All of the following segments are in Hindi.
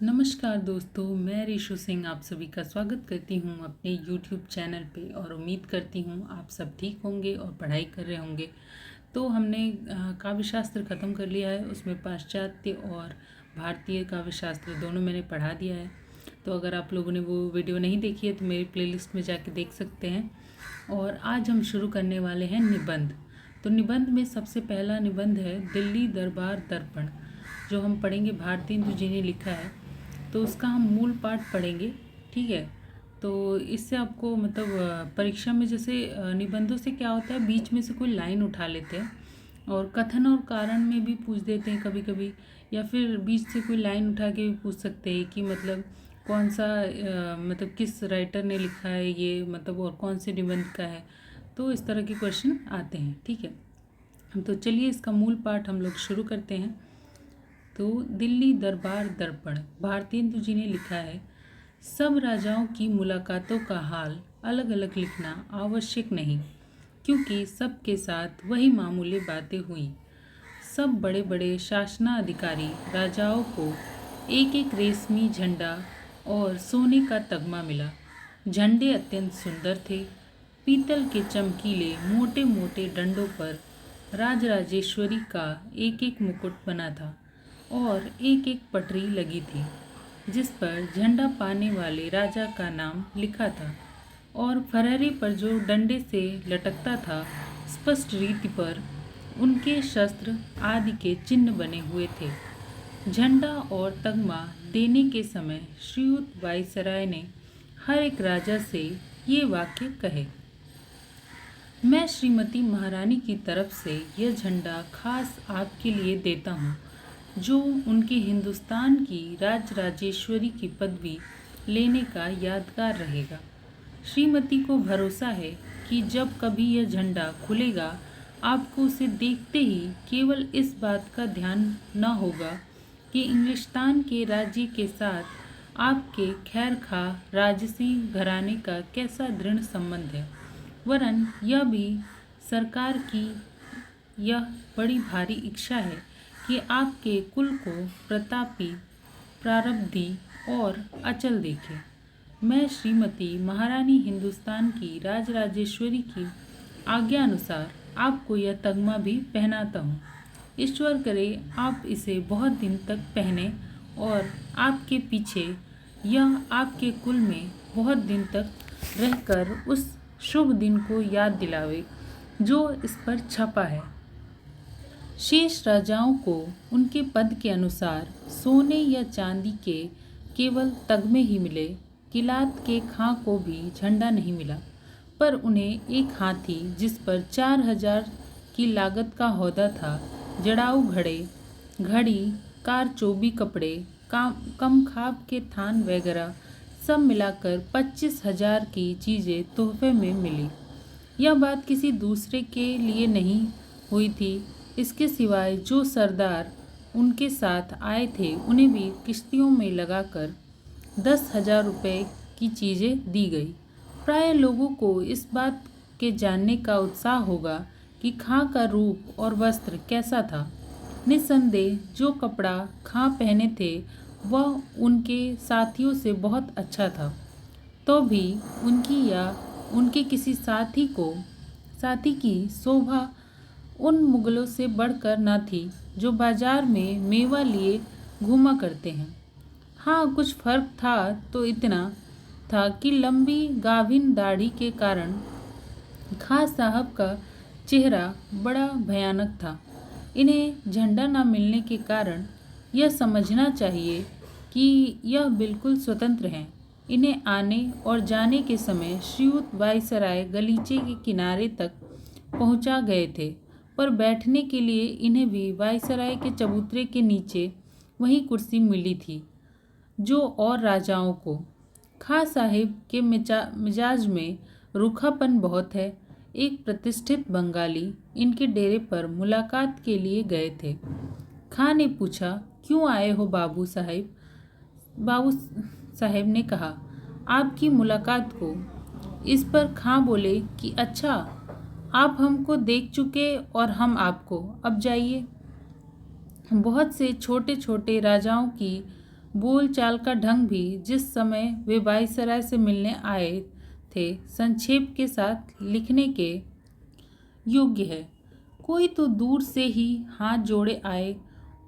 नमस्कार दोस्तों, मैं रीशु सिंह आप सभी का स्वागत करती हूँ अपने YouTube चैनल पे और उम्मीद करती हूँ आप सब ठीक होंगे और पढ़ाई कर रहे होंगे। तो हमने काव्य शास्त्र ख़त्म कर लिया है, उसमें पाश्चात्य और भारतीय काव्य शास्त्र दोनों मैंने पढ़ा दिया है। तो अगर आप लोगों ने वो वीडियो नहीं देखी है तो मेरी प्लेलिस्ट में जाके देख सकते हैं। और आज हम शुरू करने वाले हैं निबंध। तो निबंध में सबसे पहला निबंध है दिल्ली दरबार दर्पण, जो हम पढ़ेंगे भारतेंदु जी ने लिखा है। तो उसका हम मूल पाठ पढ़ेंगे, ठीक है। तो इससे आपको मतलब परीक्षा में जैसे निबंधों से क्या होता है, बीच में से कोई लाइन उठा लेते हैं और कथन और कारण में भी पूछ देते हैं कभी कभी, या फिर बीच से कोई लाइन उठा के भी पूछ सकते हैं कि मतलब कौन सा मतलब किस राइटर ने लिखा है ये, मतलब और कौन से निबंध का है। तो इस तरह के क्वेश्चन आते हैं, ठीक है। तो चलिए इसका मूल पाठ हम लोग शुरू करते हैं। तो दिल्ली दरबार दर्पण, भारतेंदु जी ने लिखा है। सब राजाओं की मुलाकातों का हाल अलग अलग लिखना आवश्यक नहीं, क्योंकि सबके साथ वही मामूली बातें हुई। सब बड़े बड़े शासनाधिकारी राजाओं को एक एक रेशमी झंडा और सोने का तगमा मिला। झंडे अत्यंत सुंदर थे। पीतल के चमकीले मोटे मोटे डंडों पर राजराजेश्वरी का एक एक मुकुट बना था और एक एक पटरी लगी थी, जिस पर झंडा पाने वाले राजा का नाम लिखा था। और फरहरे पर जो डंडे से लटकता था, स्पष्ट रीति पर उनके शस्त्र आदि के चिन्ह बने हुए थे। झंडा और तगमा देने के समय श्रीयुत वायसराय ने हर एक राजा से ये वाक्य कहे। मैं श्रीमती महारानी की तरफ से यह झंडा खास आपके लिए देता हूँ, जो उनके हिंदुस्तान की राजराजेश्वरी की पदवी लेने का यादगार रहेगा। श्रीमती को भरोसा है कि जब कभी यह झंडा खुलेगा, आपको उसे देखते ही केवल इस बात का ध्यान न होगा कि इंग्लिस्तान के राज्य के साथ आपके खैरखा राजसी घराने का कैसा दृढ़ संबंध है, वरन यह भी सरकार की यह बड़ी भारी इच्छा है कि आपके कुल को प्रतापी, प्रारब्धी और अचल देखे। मैं श्रीमती महारानी हिंदुस्तान की राजराजेश्वरी की आज्ञा अनुसार आपको यह तगमा भी पहनाता हूँ। ईश्वर करे आप इसे बहुत दिन तक पहने और आपके पीछे यह आपके कुल में बहुत दिन तक रहकर उस शुभ दिन को याद दिलावे जो इस पर छपा है। शेष राजाओं को उनके पद के अनुसार सोने या चांदी के केवल तगमे ही मिले। किलात के खां को भी झंडा नहीं मिला, पर उन्हें एक हाथी जिस पर 4000 की लागत का हौदा था, जड़ाऊ घड़े, घड़ी, कारचोबी कपड़े, कम खाब के थान वगैरह सब मिलाकर 25,000 की चीज़ें तोहफे में मिली। यह बात किसी दूसरे के लिए नहीं हुई थी। इसके सिवाय जो सरदार उनके साथ आए थे, उन्हें भी किश्तियों में लगाकर 10,000 रुपये की चीज़ें दी गई। प्राय लोगों को इस बात के जानने का उत्साह होगा कि खां का रूप और वस्त्र कैसा था। निस्संदेह जो कपड़ा खां पहने थे वह उनके साथियों से बहुत अच्छा था, तो भी उनकी या उनके किसी साथी की शोभा उन मुगलों से बढ़कर न थी जो बाजार में मेवा लिए घूमा करते हैं। हाँ, कुछ फर्क था तो इतना था कि लंबी गाभिन दाढ़ी के कारण खां साहब का चेहरा बड़ा भयानक था। इन्हें झंडा न मिलने के कारण यह समझना चाहिए कि यह बिल्कुल स्वतंत्र हैं। इन्हें आने और जाने के समय श्रीयुत वायसराय गलीचे के किनारे तक पहुंचा गए थे, पर बैठने के लिए इन्हें भी वायसराय के चबूतरे के नीचे वही कुर्सी मिली थी जो और राजाओं को। खां साहिब के मिजाज में रूखापन बहुत है। एक प्रतिष्ठित बंगाली इनके डेरे पर मुलाकात के लिए गए थे। खां ने पूछा, क्यों आए हो बाबू साहिब? बाबू साहेब ने कहा, आपकी मुलाकात को। इस पर खां बोले कि अच्छा, आप हमको देख चुके और हम आपको, अब जाइए। बहुत से छोटे छोटे राजाओं की बोलचाल का ढंग भी जिस समय वे वायसराय से मिलने आए थे संक्षेप के साथ लिखने के योग्य है। कोई तो दूर से ही हाथ जोड़े आए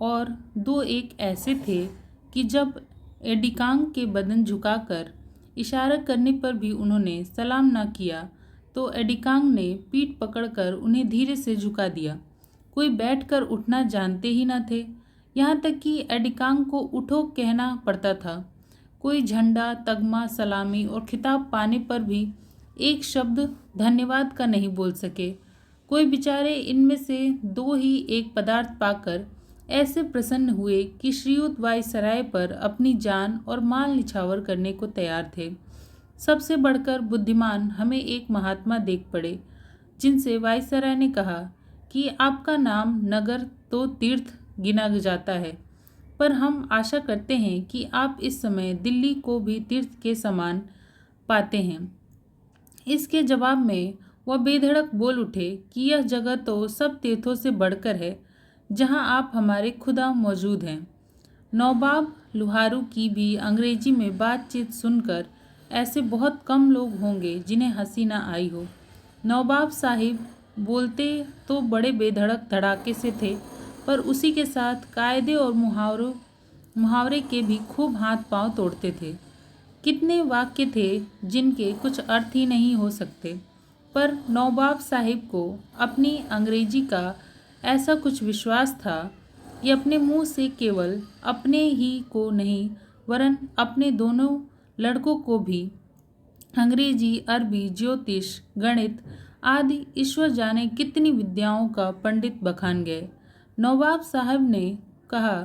और दो एक ऐसे थे कि जब एडिकांग के बदन झुकाकर इशारा करने पर भी उन्होंने सलाम न किया तो एडिकांग ने पीठ पकड़कर उन्हें धीरे से झुका दिया। कोई बैठकर उठना जानते ही न थे, यहाँ तक कि एडिकांग को उठो कहना पड़ता था। कोई झंडा, तगमा, सलामी और खिताब पाने पर भी एक शब्द धन्यवाद का नहीं बोल सके। कोई बेचारे इनमें से दो ही एक पदार्थ पाकर ऐसे प्रसन्न हुए कि श्रीयुत वायसराय पर अपनी जान और माल निछावर करने को तैयार थे। सबसे बढ़कर बुद्धिमान हमें एक महात्मा देख पड़े, जिनसे वायसराय ने कहा कि आपका नाम नगर तो तीर्थ गिना जाता है, पर हम आशा करते हैं कि आप इस समय दिल्ली को भी तीर्थ के समान पाते हैं। इसके जवाब में वह बेधड़क बोल उठे कि यह जगह तो सब तीर्थों से बढ़कर है, जहां आप हमारे खुदा मौजूद हैं। नौबाब लुहारू की भी अंग्रेजी में बातचीत सुनकर ऐसे बहुत कम लोग होंगे जिन्हें हंसी न आई हो। नौबाब साहिब बोलते तो बड़े बेधड़क धड़ाके से थे, पर उसी के साथ कायदे और मुहावरे के भी खूब हाथ पांव तोड़ते थे। कितने वाक्य थे जिनके कुछ अर्थ ही नहीं हो सकते, पर नौबाब साहिब को अपनी अंग्रेजी का ऐसा कुछ विश्वास था कि अपने मुंह से केवल अपने ही को नहीं वरन अपने दोनों लड़कों को भी अंग्रेजी, अरबी, ज्योतिष, गणित आदि ईश्वर जाने कितनी विद्याओं का पंडित बखान गए। नवाब साहब ने कहा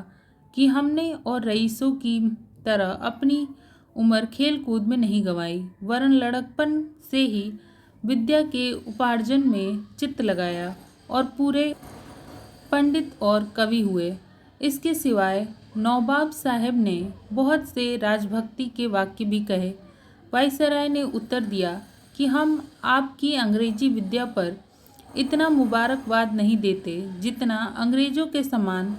कि हमने और रईसों की तरह अपनी उम्र खेल कूद में नहीं गंवाई, वरन लड़कपन से ही विद्या के उपार्जन में चित्त लगाया और पूरे पंडित और कवि हुए। इसके सिवाय नौबाब साहब ने बहुत से राजभक्ति के वाक्य भी कहे। वायसराय ने उत्तर दिया कि हम आपकी अंग्रेजी विद्या पर इतना मुबारकबाद नहीं देते जितना अंग्रेजों के समान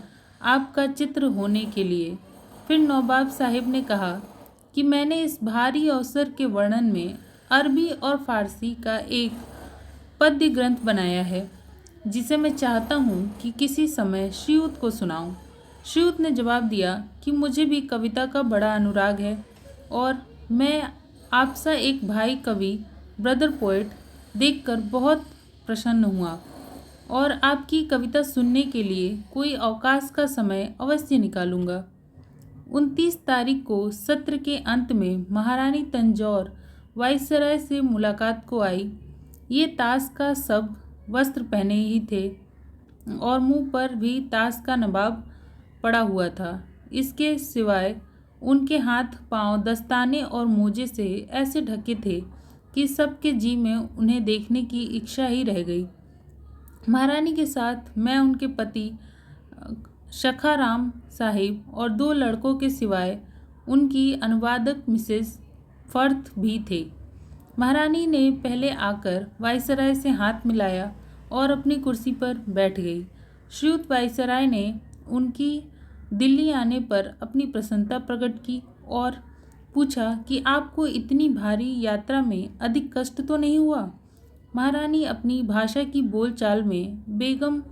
आपका चित्र होने के लिए। फिर नौबाब साहिब ने कहा कि मैंने इस भारी अवसर के वर्णन में अरबी और फारसी का एक पद्य ग्रंथ बनाया है, जिसे मैं चाहता हूँ कि किसी समय श्रीयुत को सुनाऊं। श्रीयुत ने जवाब दिया कि मुझे भी कविता का बड़ा अनुराग है और मैं आपसा एक भाई कवि, ब्रदर पोएट देखकर बहुत प्रसन्न हुआ और आपकी कविता सुनने के लिए कोई अवकाश का समय अवश्य निकालूंगा। 29 तारीख को सत्र के अंत में महारानी तंजौर वायसराय से मुलाकात को आई। ये ताश का सब वस्त्र पहने ही थे और मुंह पर भी ताश का नवाब पड़ा हुआ था। इसके सिवाय उनके हाथ पांव दस्ताने और मोजे से ऐसे ढके थे कि सबके जी में उन्हें देखने की इच्छा ही रह गई। महारानी के साथ मैं, उनके पति शखाराम साहिब और 2 लड़कों के सिवाय उनकी अनुवादक मिसेस फर्थ भी थे। महारानी ने पहले आकर वायसराय से हाथ मिलाया और अपनी कुर्सी पर बैठ गई। श्रीयुत वायसराय ने उनकी दिल्ली आने पर अपनी प्रसन्नता प्रकट की और पूछा कि आपको इतनी भारी यात्रा में अधिक कष्ट तो नहीं हुआ। महारानी अपनी भाषा की बोलचाल में बेगम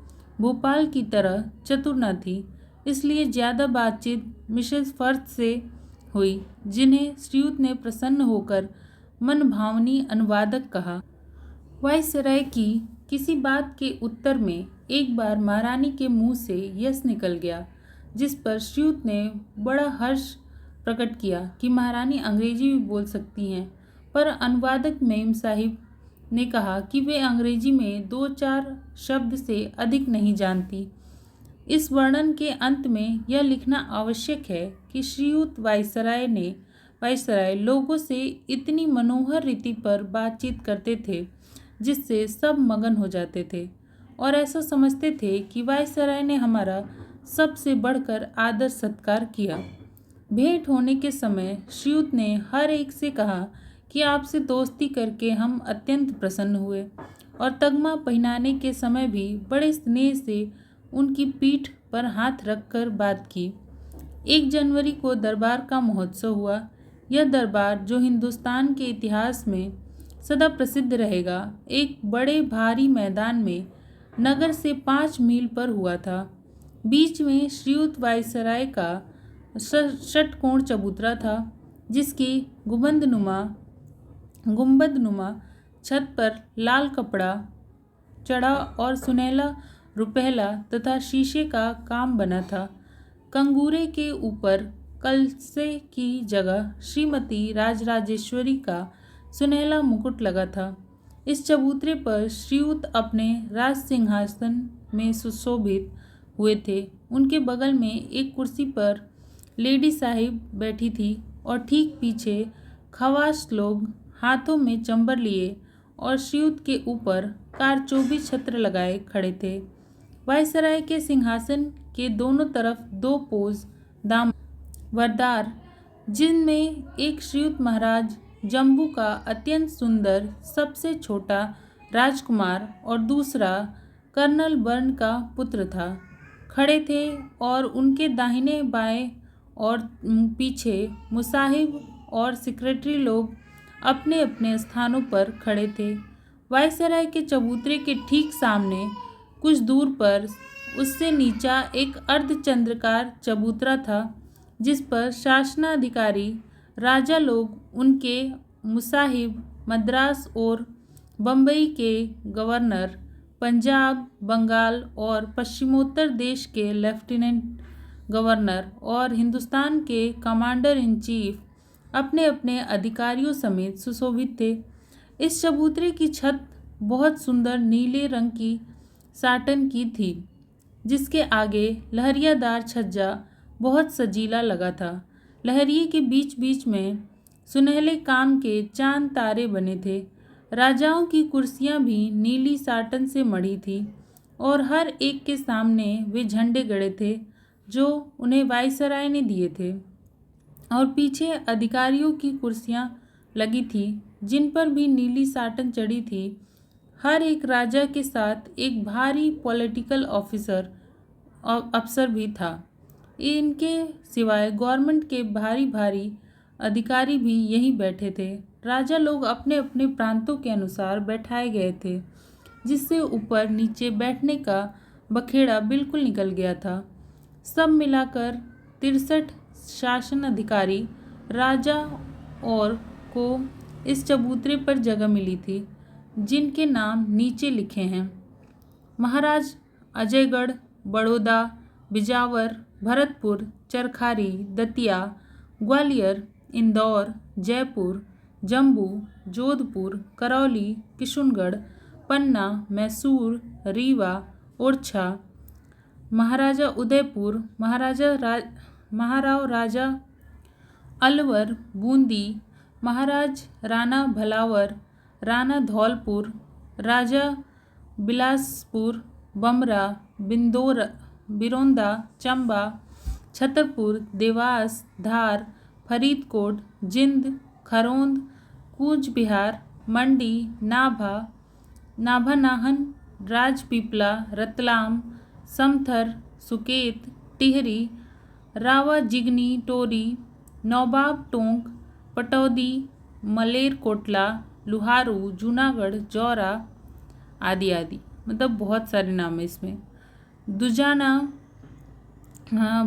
भोपाल की तरह चतुर न थी, इसलिए ज़्यादा बातचीत मिसेस फर्थ से हुई, जिन्हें श्रीयुत ने प्रसन्न होकर मनभावनी अनुवादक कहा। वायसराय की किसी बात के उत्तर में एक बार महारानी के मुंह से यस निकल गया, जिस पर श्रीयुत ने बड़ा हर्ष प्रकट किया कि महारानी अंग्रेजी भी बोल सकती हैं, पर अनुवादक मेम साहिब ने कहा कि वे अंग्रेजी में 2-4 शब्द से अधिक नहीं जानती। इस वर्णन के अंत में यह लिखना आवश्यक है कि श्रीयुत वायसराय लोगों से इतनी मनोहर रीति पर बातचीत करते थे जिससे सब मगन हो जाते थे और ऐसा समझते थे कि वायसराय ने हमारा सबसे बढ़कर आदर सत्कार किया। भेंट होने के समय श्रीयुत ने हर एक से कहा कि आपसे दोस्ती करके हम अत्यंत प्रसन्न हुए और तगमा पहनाने के समय भी बड़े स्नेह से उनकी पीठ पर हाथ रखकर बात की। 1 जनवरी को दरबार का महोत्सव हुआ। यह दरबार, जो हिंदुस्तान के इतिहास में सदा प्रसिद्ध रहेगा, एक बड़े भारी मैदान में नगर से 5 मील पर हुआ था। बीच में श्रीयुत वायसराय का षटकोण चबूतरा था, जिसकी गुंबदनुमा छत पर लाल कपड़ा चढ़ा और सुनहला रुपहला तथा शीशे का काम बना था। कंगूरे के ऊपर कलसे की जगह श्रीमती राजराजेश्वरी का सुनहला मुकुट लगा था। इस चबूतरे पर श्रीयुत अपने राज सिंहासन में सुशोभित हुए थे। उनके बगल में एक कुर्सी पर लेडी साहिब बैठी थी और ठीक पीछे खवास लोग हाथों में चंबर लिए और श्रीयुत के ऊपर कारचोबी छत्र लगाए खड़े थे। वायसराय के सिंहासन के दोनों तरफ 2 पोज दामवरदार, जिनमें एक श्रीयुत महाराज जम्बू का अत्यंत सुंदर सबसे छोटा राजकुमार और दूसरा कर्नल बर्न का पुत्र था, खड़े थे और उनके दाहिने बाएं और पीछे मुसाहिब और सेक्रेटरी लोग अपने अपने स्थानों पर खड़े थे। वायसराय के चबूतरे के ठीक सामने कुछ दूर पर उससे नीचा एक अर्धचंद्राकार चबूतरा था, जिस पर शासनाधिकारी राजा लोग, उनके मुसाहिब, मद्रास और बम्बई के गवर्नर, पंजाब, बंगाल और पश्चिमोत्तर देश के लेफ्टिनेंट गवर्नर और हिंदुस्तान के कमांडर इन चीफ अपने अपने अधिकारियों समेत सुशोभित थे। इस चबूतरे की छत बहुत सुंदर नीले रंग की साटन की थी, जिसके आगे लहरियादार छज्जा बहुत सजीला लगा था। लहरिये के बीच बीच में सुनहले काम के चांद तारे बने थे। राजाओं की कुर्सियां भी नीली साटन से मढ़ी थी और हर एक के सामने वे झंडे गड़े थे जो उन्हें वायसराय ने दिए थे, और पीछे अधिकारियों की कुर्सियां लगी थी जिन पर भी नीली साटन चढ़ी थी। हर एक राजा के साथ एक भारी पॉलिटिकल अफसर भी था। इनके सिवाय गवर्नमेंट के भारी भारी अधिकारी भी यहीं बैठे थे। राजा लोग अपने अपने प्रांतों के अनुसार बैठाए गए थे, जिससे ऊपर नीचे बैठने का बखेड़ा बिल्कुल निकल गया था। सब मिलाकर 63 शासन अधिकारी राजा और को इस चबूतरे पर जगह मिली थी, जिनके नाम नीचे लिखे हैं। महाराज अजयगढ़, बड़ौदा, बिजावर, भरतपुर, चरखारी, दतिया, ग्वालियर, इंदौर, जयपुर, जम्मू, जोधपुर, करौली, किशनगढ़, पन्ना, मैसूर, रीवा, ओरछा, महाराजा उदयपुर, महाराव राजा अलवर, बूंदी, महाराज राणा भलावर, राणा धौलपुर, राजा बिलासपुर, बमरा, बिरोंदा, चंबा, छतरपुर, देवास, धार, फरीदकोट, जिंद, खरौंद, कूच बिहार, मंडी, नाभा, राजपीपला, रतलाम, समथर, सुकेत, टिहरी, रावाजिगनी, टोरी, नौबाब टोंक, पटौदी, मलेरकोटला, लुहारू, जूनागढ़, जौरा आदि आदि। मतलब बहुत सारे नाम हैं इसमें। दुजाना,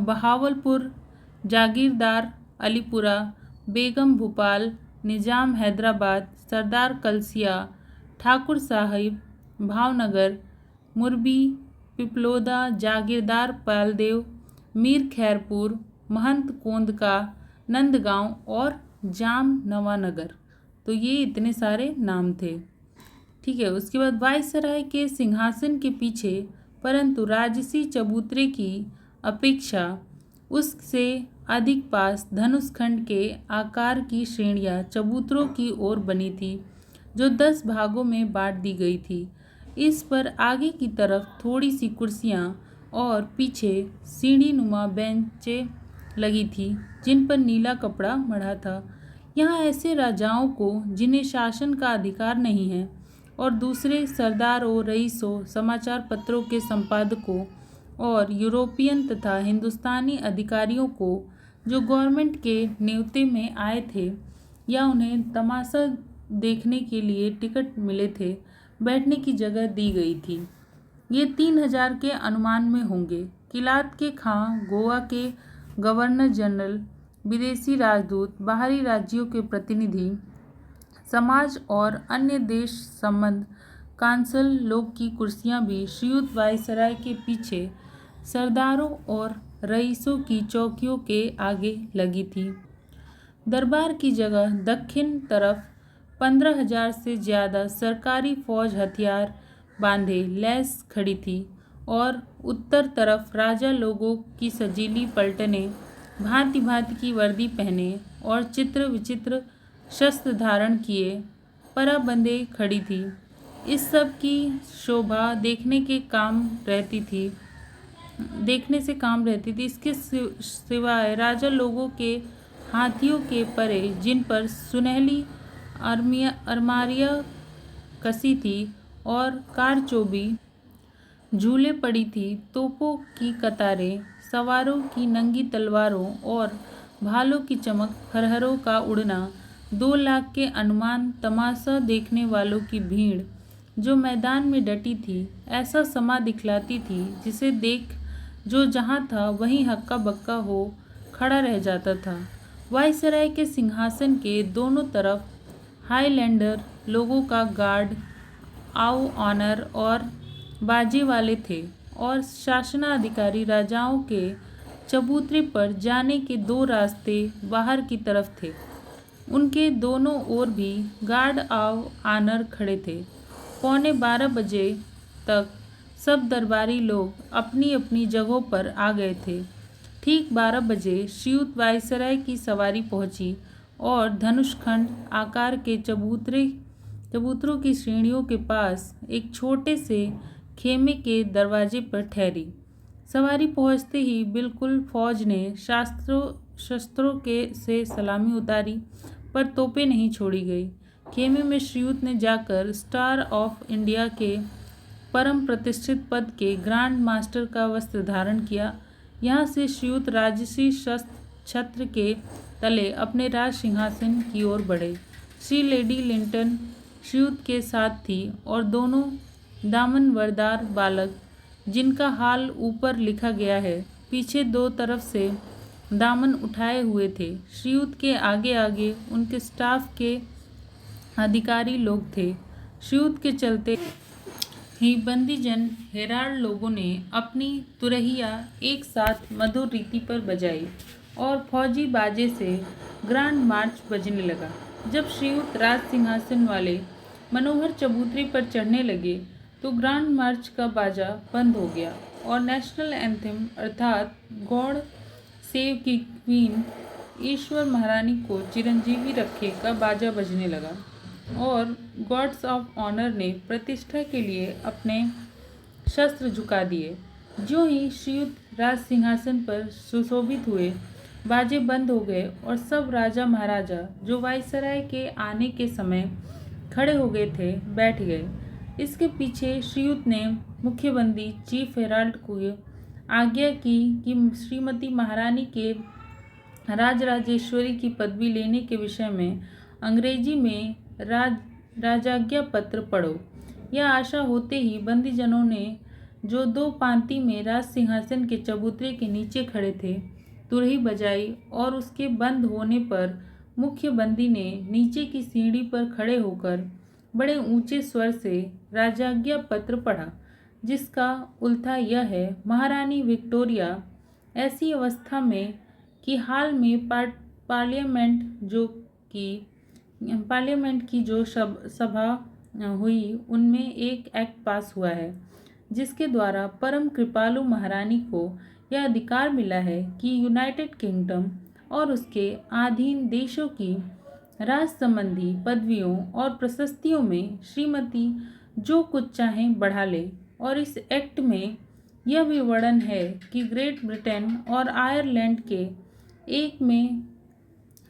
बहावलपुर, जागीरदार, अलीपुरा, बेगम भोपाल, निजाम हैदराबाद, सरदार कलसिया, ठाकुर साहिब, भावनगर, मुरबी, पिपलोदा, जागीरदार पालदेव, मीर खैरपुर, महंत कोंदका, नंदगांव और जाम नवानगर। तो ये इतने सारे नाम थे। ठीक है। उसके बाद वायसराय के सिंहासन के पीछे, परंतु राजसी चबूतरे की अपेक्षा उससे अधिक पास, धनुष खंड के आकार की श्रेणियां चबूतरों की ओर बनी थी, जो 10 भागों में बांट दी गई थी। इस पर आगे की तरफ थोड़ी सी कुर्सियां और पीछे सीढ़ीनुमा बेंचें लगी थी, जिन पर नीला कपड़ा मढ़ा था। यहाँ ऐसे राजाओं को जिन्हें शासन का अधिकार नहीं है और दूसरे सरदारों, रईसों, समाचार पत्रों के संपादकों और यूरोपियन तथा हिंदुस्तानी अधिकारियों को जो गवर्नमेंट के न्योते में आए थे या उन्हें तमाशा देखने के लिए टिकट मिले थे, बैठने की जगह दी गई थी। ये 3000 के अनुमान में होंगे। किलात के खां, गोवा के गवर्नर जनरल, विदेशी राजदूत, बाहरी राज्यों के प्रतिनिधि, समाज और अन्य देश संबंध कांसल लोग की कुर्सियां भी श्रीयुत वायसराय के पीछे सरदारों और रईसों की चौकियों के आगे लगी थी। दरबार की जगह दक्षिण तरफ 15,000 से ज़्यादा सरकारी फौज हथियार बांधे लैस खड़ी थी और उत्तर तरफ राजा लोगों की सजीली पलटनें भांति भांति की वर्दी पहने और चित्र विचित्र शस्त्र धारण किए पराबंदे खड़ी थी। इस सब की शोभा देखने से काम रहती थी। इसके सिवाय राजा लोगों के हाथियों के परे, जिन पर सुनहली अरमारियाँ कसी थी और कारचोबी झूले पड़ी थी, तोपों की कतारें, सवारों की नंगी तलवारों और भालों की चमक, खरहरों का उड़ना, 2 लाख के अनुमान तमाशा देखने वालों की भीड़ जो मैदान में डटी थी, ऐसा समा दिखलाती थी जिसे देख जो जहाँ था वहीं हक्का बक्का हो खड़ा रह जाता था। वायसराय के सिंहासन के दोनों तरफ हाईलैंडर लोगों का गार्ड ऑनर और बाजे वाले थे और शासनाधिकारी राजाओं के चबूतरे पर जाने के 2 रास्ते बाहर की तरफ थे। उनके दोनों ओर भी गार्ड ऑनर खड़े थे। 11:45 बजे तक सब दरबारी लोग अपनी अपनी जगहों पर आ गए थे। ठीक 12 बजे श्रीयुत वायसराय की सवारी पहुंची और धनुषखंड आकार के चबूतरों की श्रेणियों के पास एक छोटे से खेमे के दरवाजे पर ठहरी। सवारी पहुंचते ही बिल्कुल फौज ने शस्त्रों से सलामी उतारी, पर तोपें नहीं छोड़ी गई। खेमे में श्रीयुत ने जाकर स्टार ऑफ इंडिया के परम प्रतिष्ठित पद के ग्रांड मास्टर का वस्त्र धारण किया। यहाँ से श्रीयुत राजसी छत्र के तले अपने राज सिंहासन की ओर बढ़े। श्री लेडी लिंटन श्रीयुत के साथ थी और दोनों दामनवरदार बालक, जिनका हाल ऊपर लिखा गया है, पीछे 2 तरफ से दामन उठाए हुए थे। श्रीयुत के आगे आगे उनके स्टाफ के अधिकारी लोग थे। श्रीयुत के चलते ही बंदीजन हेराल्ड लोगों ने अपनी तुरहिया एक साथ मधुर रीति पर बजाई और फौजी बाजे से ग्रांड मार्च बजने लगा। जब श्रीयुत राज सिंहासन वाले मनोहर चबूतरे पर चढ़ने लगे तो ग्रांड मार्च का बाजा बंद हो गया और नेशनल एंथम अर्थात गॉड सेव की क्वीन ईश्वर महारानी को चिरंजीवी रखे का बाजा बजने लगा और गॉड्स ऑफ ऑनर ने प्रतिष्ठा के लिए अपने शस्त्र झुका दिए। जो ही श्रीयुत राज सिंहासन पर सुशोभित हुए, बाजे बंद हो गए और सब राजा महाराजा जो वायसराय के आने के समय खड़े हो गए थे, बैठ गए। इसके पीछे श्रीयुत ने मुख्य बंदी चीफ हेराल्ड को आज्ञा की कि श्रीमती महारानी के राजराजेश्वरी की पदवी लेने के विषय में अंग्रेजी में राजाज्ञा पत्र पढ़ो। यह आशा होते ही बंदीजनों ने, जो 2 पांति में राज सिंहासन के चबूतरे के नीचे खड़े थे, तुरही बजाई और उसके बंद होने पर मुख्य बंदी ने नीचे की सीढ़ी पर खड़े होकर बड़े ऊंचे स्वर से राजाज्ञा पत्र पढ़ा, जिसका उल्था यह है: महारानी विक्टोरिया ऐसी अवस्था में कि हाल में पार्लियामेंट की जो सभा हुई उनमें एक एक्ट पास हुआ है, जिसके द्वारा परम कृपालु महारानी को यह अधिकार मिला है कि यूनाइटेड किंगडम और उसके अधीन देशों की राज संबंधी पदवियों और प्रशस्तियों में श्रीमती जो कुछ चाहें बढ़ा ले। और इस एक्ट में यह भी वर्णन है कि ग्रेट ब्रिटेन और आयरलैंड के एक में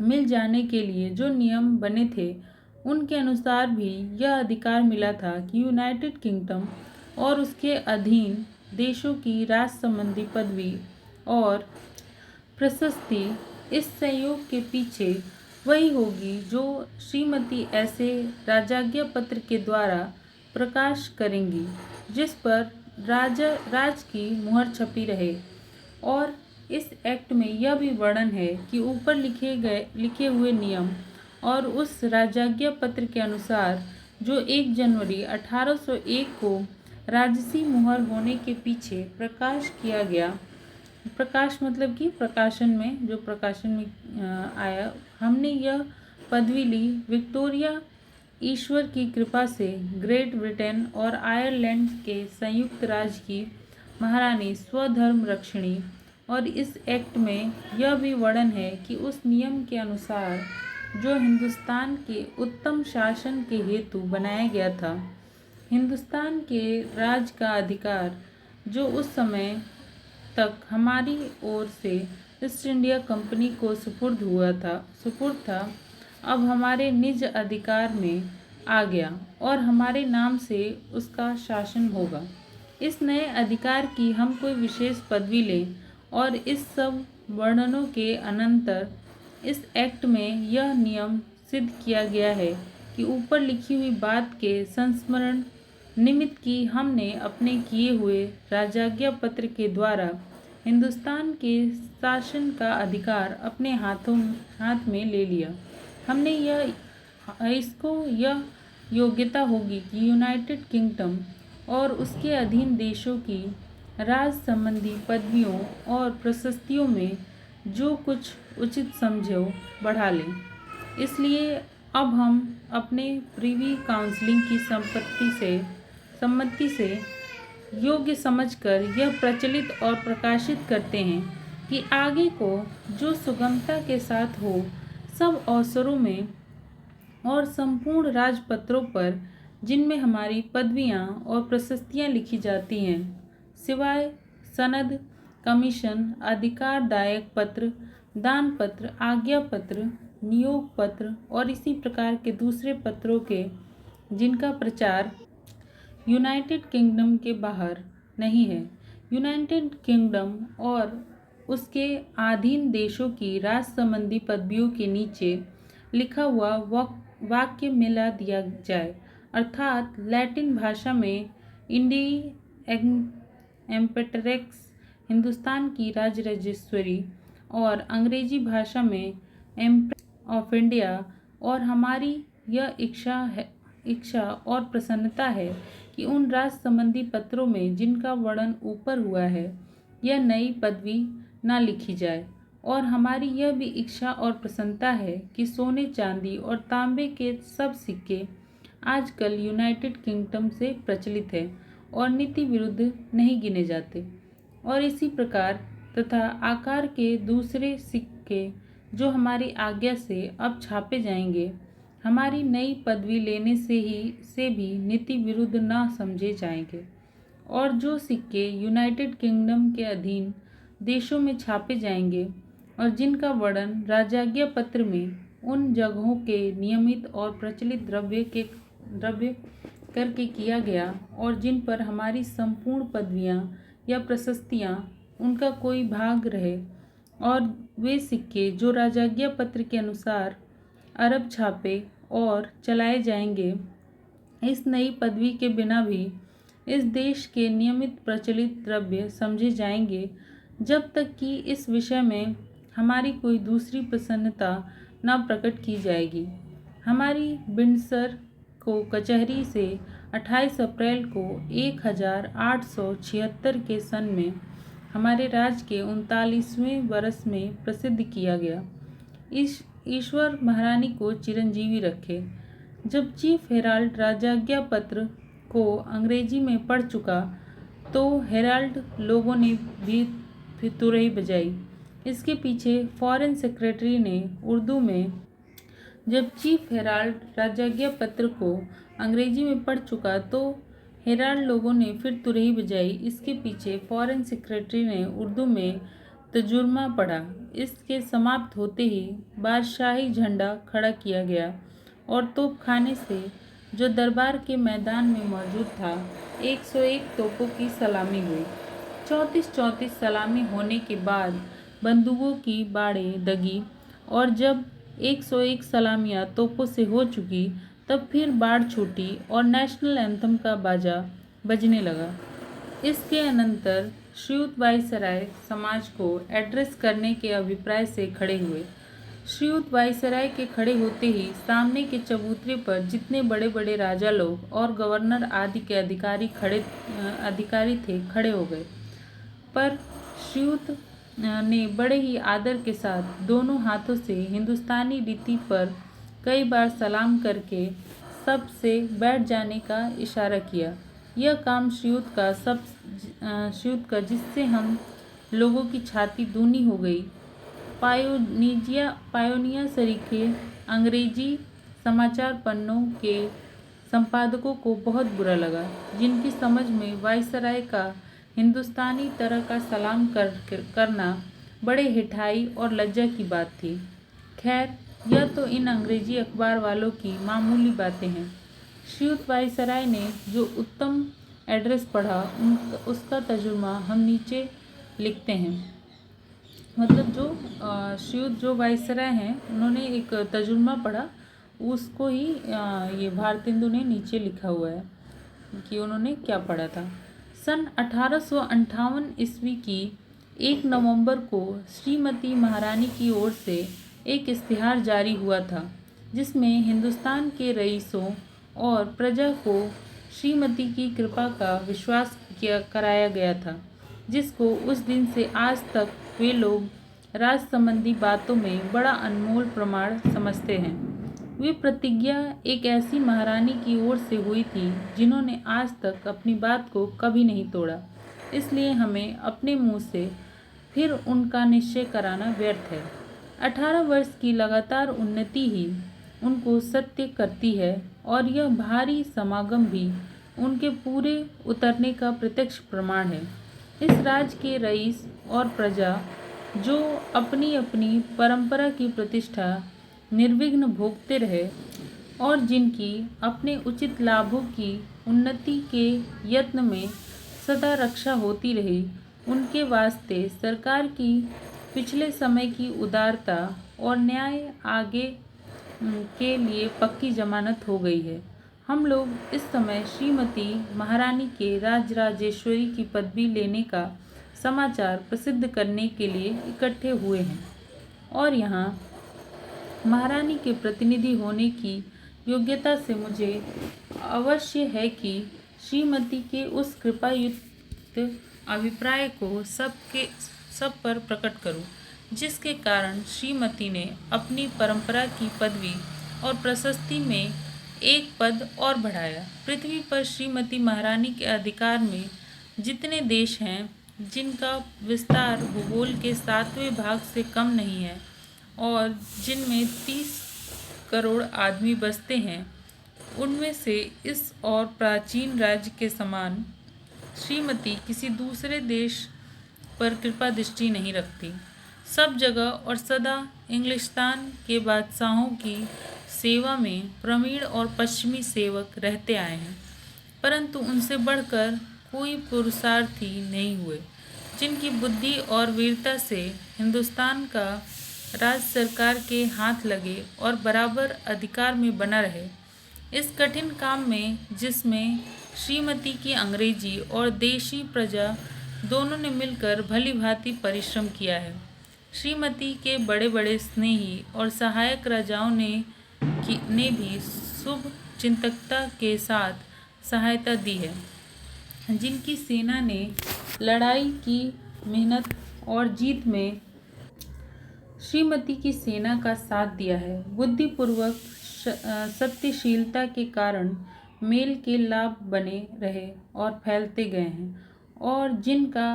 मिल जाने के लिए जो नियम बने थे, उनके अनुसार भी यह अधिकार मिला था कि यूनाइटेड किंगडम और उसके अधीन देशों की राज संबंधी पदवी और प्रशस्ति, इस संयोग के पीछे वही होगी जो श्रीमती ऐसे राजाज्ञा पत्र के द्वारा प्रकाश करेंगी, जिस पर राज की मुहर छपी रहे। और इस एक्ट में यह भी वर्णन है कि ऊपर लिखे हुए नियम और उस राजाज्ञा पत्र के अनुसार जो 1 जनवरी 1801 को राजसी मुहर होने के पीछे प्रकाश किया गया, प्रकाश मतलब कि प्रकाशन में, जो प्रकाशन में आया, हमने यह पदवी ली विक्टोरिया ईश्वर की कृपा से ग्रेट ब्रिटेन और आयरलैंड के संयुक्त राज्य की महारानी स्वधर्म रक्षिणी। और इस एक्ट में यह भी वर्णन है कि उस नियम के अनुसार जो हिंदुस्तान के उत्तम शासन के हेतु बनाया गया था, हिंदुस्तान के राज का अधिकार जो उस समय तक हमारी ओर से ईस्ट इंडिया कंपनी को सुपुर्द था, अब हमारे निज अधिकार में आ गया और हमारे नाम से उसका शासन होगा। इस नए अधिकार की हम कोई विशेष पदवी लें, और इस सब वर्णनों के अनंतर इस एक्ट में यह नियम सिद्ध किया गया है कि ऊपर लिखी हुई बात के संस्मरण निमित्त की हमने अपने किए हुए राजाज्ञा पत्र के द्वारा हिंदुस्तान के शासन का अधिकार अपने हाथ में ले लिया। हमने यह योग्यता होगी कि यूनाइटेड किंगडम और उसके अधीन देशों की राज संबंधी पदवियों और प्रशस्तियों में जो कुछ उचित समझो बढ़ा लें। इसलिए अब हम अपने प्रीवी काउंसिलिंग की सम्मति से योग्य समझकर यह प्रचलित और प्रकाशित करते हैं कि आगे को जो सुगमता के साथ हो, सब अवसरों में और संपूर्ण राजपत्रों पर जिनमें हमारी पदवियां और प्रशस्तियां लिखी जाती हैं, सिवाय सनद, कमीशन, अधिकारदायक पत्र, दान पत्र, आज्ञा पत्र, नियोग पत्र और इसी प्रकार के दूसरे पत्रों के जिनका प्रचार यूनाइटेड किंगडम के बाहर नहीं है। यूनाइटेड किंगडम और उसके अधीन देशों की राज संबंधी पदवियों के नीचे लिखा हुआ वाक्य मिला दिया जाए, अर्थात लैटिन भाषा में इंडी एम्पेरेट्रिक्स हिंदुस्तान की राजराजेश्वरी और अंग्रेजी भाषा में एम्प्रेस ऑफ इंडिया। और हमारी यह इच्छा और प्रसन्नता है कि उन राज संबंधी पत्रों में जिनका वर्णन ऊपर हुआ है, यह नई पदवी न लिखी जाए। और हमारी यह भी इच्छा और प्रसन्नता है कि सोने, चांदी और तांबे के सब सिक्के आजकल यूनाइटेड किंगडम से प्रचलित है और नीति विरुद्ध नहीं गिने जाते। और इसी प्रकार तथा आकार के दूसरे सिक्के जो हमारी आज्ञा से अब छापे जाएंगे, हमारी नई पदवी लेने से भी नीति विरुद्ध न समझे जाएंगे। और जो सिक्के यूनाइटेड किंगडम के अधीन देशों में छापे जाएंगे और जिनका वर्णन राजाज्ञा पत्र में उन जगहों के नियमित और प्रचलित द्रव्य करके किया गया और जिन पर हमारी संपूर्ण पदवियां या प्रशस्तियां उनका कोई भाग रहे, और वे सिक्के जो राजाज्ञा पत्र के अनुसार अरब छापे और चलाए जाएंगे, इस नई पदवी के बिना भी इस देश के नियमित प्रचलित द्रव्य समझे जाएंगे, जब तक कि इस विषय में हमारी कोई दूसरी प्रसन्नता न प्रकट की जाएगी। हमारी बिंडसर को कचहरी से 28 अप्रैल को 1876 के सन में हमारे राज्य के 39वें वर्ष में प्रसिद्ध किया गया। ईश्वर महारानी को चिरंजीवी रखे। जब चीफ हेराल्ड राजाज्ञा पत्र को अंग्रेजी में पढ़ चुका तो हेराल्ड लोगों ने भी तुरही बजाई। इसके पीछे फॉरेन सेक्रेटरी ने उर्दू में, जब चीफ हेराल्ड राजाज्ञा पत्र को अंग्रेजी में पढ़ चुका तो हेराल्ड लोगों ने फिर तुरही बजाई। इसके पीछे फॉरेन सेक्रेटरी ने उर्दू में तर्जुमा पढ़ा। इसके समाप्त होते ही बादशाही झंडा खड़ा किया गया और तोपखाने से जो दरबार के मैदान में मौजूद था, 101 तोपों की सलामी हुई। 34-34 सलामी होने के बाद बंदूकों की बाड़ें दगी और जब 101 सलामियाँ तोपों से हो चुकी, तब फिर बाड़ छूटी और नेशनल एंथम का बाजा बजने लगा। इसके अनंतर श्रीयुत वायसराय समाज को एड्रेस करने के अभिप्राय से खड़े हुए। श्रीयुत वायसराय के खड़े होते ही सामने के चबूतरे पर जितने बड़े बड़े राजा लोग और गवर्नर आदि के अधिकारी थे खड़े हो गए। पर श्रीयुत ने बड़े ही आदर के साथ दोनों हाथों से हिंदुस्तानी रीति पर कई बार सलाम करके सब से बैठ जाने का इशारा किया। यह काम श्रीयुत का जिससे हम लोगों की छाती दूनी हो गई। पायोनिया सरीखे अंग्रेजी समाचार पन्नों के संपादकों को बहुत बुरा लगा, जिनकी समझ में वायसराय का हिंदुस्तानी तरह का सलाम करना बड़े हिठाई और लज्जा की बात थी। खैर, यह तो इन अंग्रेजी अखबार वालों की मामूली बातें हैं। श्रीयुत वायसराय ने जो उत्तम एड्रेस पढ़ा उसका तर्जुमा हम नीचे लिखते हैं। मतलब श्रीयुत जो वायसराय हैं उन्होंने एक तर्जुमा पढ़ा, उसको ही ये भारतेंदु ने नीचे लिखा हुआ है कि उन्होंने क्या पढ़ा था। सन 1858 ईस्वी की 1 नवंबर को श्रीमती महारानी की ओर से एक इश्तिहार जारी हुआ था, जिसमें हिंदुस्तान के रईसों और प्रजा को श्रीमती की कृपा का विश्वास कराया गया था, जिसको उस दिन से आज तक वे लोग राज संबंधी बातों में बड़ा अनमोल प्रमाण समझते हैं। वे प्रतिज्ञा एक ऐसी महारानी की ओर से हुई थी जिन्होंने आज तक अपनी बात को कभी नहीं तोड़ा, इसलिए हमें अपने मुंह से फिर उनका निश्चय कराना व्यर्थ है। 18 वर्ष की लगातार उन्नति ही उनको सत्य करती है और यह भारी समागम भी उनके पूरे उतरने का प्रत्यक्ष प्रमाण है। इस राज्य के रईस और प्रजा जो अपनी अपनी परंपरा की प्रतिष्ठा निर्विघ्न भोगते रहे और जिनकी अपने उचित लाभों की उन्नति के यत्न में सदा रक्षा होती रही, उनके वास्ते सरकार की पिछले समय की उदारता और न्याय आगे के लिए पक्की जमानत हो गई है। हम लोग इस समय श्रीमती महारानी के राजराजेश्वरी की पदवी लेने का समाचार प्रसिद्ध करने के लिए इकट्ठे हुए हैं और यहाँ महारानी के प्रतिनिधि होने की योग्यता से मुझे अवश्य है कि श्रीमती के उस कृपायुक्त अभिप्राय को सब पर प्रकट करूं, जिसके कारण श्रीमती ने अपनी परंपरा की पदवी और प्रशस्ति में एक पद और बढ़ाया। पृथ्वी पर श्रीमती महारानी के अधिकार में जितने देश हैं, जिनका विस्तार भूगोल के 7वें भाग से कम नहीं है और जिनमें 30 करोड़ आदमी बसते हैं, उनमें से इस और प्राचीन राज्य के समान श्रीमती किसी दूसरे देश पर कृपा दृष्टि नहीं रखती। सब जगह और सदा इंग्लिस्तान के बादशाहों की सेवा में प्रवीण और पश्चिमी सेवक रहते आए हैं, परंतु उनसे बढ़कर कोई पुरुषार्थी नहीं हुए, जिनकी बुद्धि और वीरता से हिंदुस्तान का राज सरकार के हाथ लगे और बराबर अधिकार में बना रहे। इस कठिन काम में जिसमें श्रीमती की अंग्रेजी और देशी प्रजा दोनों ने मिलकर भली भांति परिश्रम किया है। श्रीमती के बड़े बड़े स्नेही और सहायक राजाओं ने भी शुभ चिंतकता के साथ सहायता दी है, जिनकी सेना ने लड़ाई की मेहनत और जीत में श्रीमती की सेना का साथ दिया है। बुद्धिपूर्वक सत्यशीलता के कारण मेल के लाभ बने रहे और फैलते गए हैं, और जिनका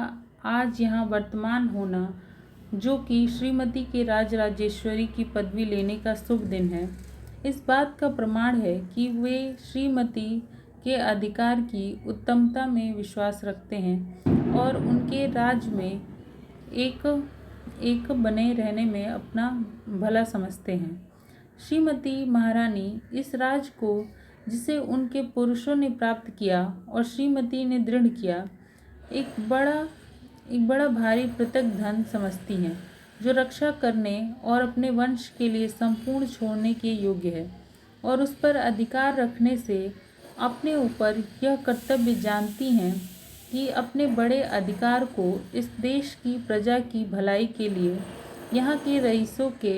आज यहाँ वर्तमान होना, जो कि श्रीमती के राजराजेश्वरी की पदवी लेने का शुभ दिन है, इस बात का प्रमाण है कि वे श्रीमती के अधिकार की उत्तमता में विश्वास रखते हैं और उनके राज में एक बने रहने में अपना भला समझते हैं। श्रीमती महारानी इस राज को जिसे उनके पुरुषों ने प्राप्त किया और श्रीमती ने दृढ़ किया, एक बड़ा भारी पृथक धन समझती हैं, जो रक्षा करने और अपने वंश के लिए संपूर्ण छोड़ने के योग्य है, और उस पर अधिकार रखने से अपने ऊपर यह कर्तव्य जानती हैं कि अपने बड़े अधिकार को इस देश की प्रजा की भलाई के लिए यहाँ के रईसों के